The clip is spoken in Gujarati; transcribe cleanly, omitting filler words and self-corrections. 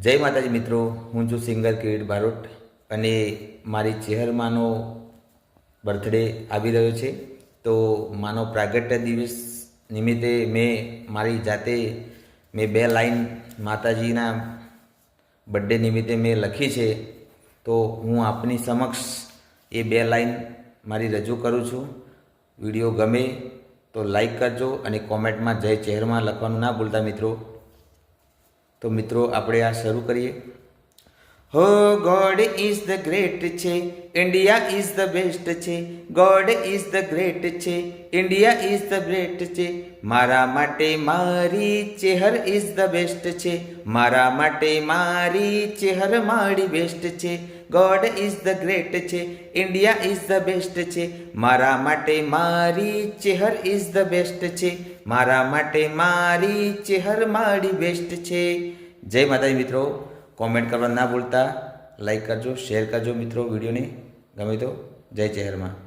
જય માતાજી મિત્રો, હું છું સિંગર કિરીટ બારોટ અને મારી ચેહરમાનો બર્થડે આવી રહ્યો છે. તો માનો પ્રાગટ્ય દિવસ નિમિત્તે મેં મારી જાતે બે લાઈન માતાજીના બર્થડે નિમિત્તે મેં લખી છે. તો હું આપની સમક્ષ એ બે લાઈન મારી રજૂ કરું છું. વિડીયો ગમે તો લાઈક કરજો અને કોમેન્ટમાં જય ચેહરમાં લખવાનું ના ભૂલતા મિત્રો. તો મિત્રો આપણે આ શરૂ કરીએ. હો ગોડ ઇઝ ધ ગ્રેટ છે, ઇન્ડિયા ઇઝ ધ બેસ્ટ છે. ગોડ ઇઝ ધ ગ્રેટ છે, ઇન્ડિયા ઇઝ ધ બેસ્ટ છે. મારા માટે મારી ચેહર ઇઝ ધ બેસ્ટ છે. મારા માટે મારી ચેહર મારી બેસ્ટ છે. ગોડ ઇઝ ધ ગ્રેટ છે, ઇન્ડિયા ઇઝ ધ બેસ્ટ છે. મારા માટે મારી ચેહર ઇઝ ધ બેસ્ટ છે. મારા માટે મારી ચેહર મારી બેસ્ટ છે. જય માતાજી મિત્રો. કોમેન્ટ કરવા ના ભૂલતા, લાઈક કરજો, શેર કરજો મિત્રો વિડીયોને ગમે તો. જય ચેહરમાં.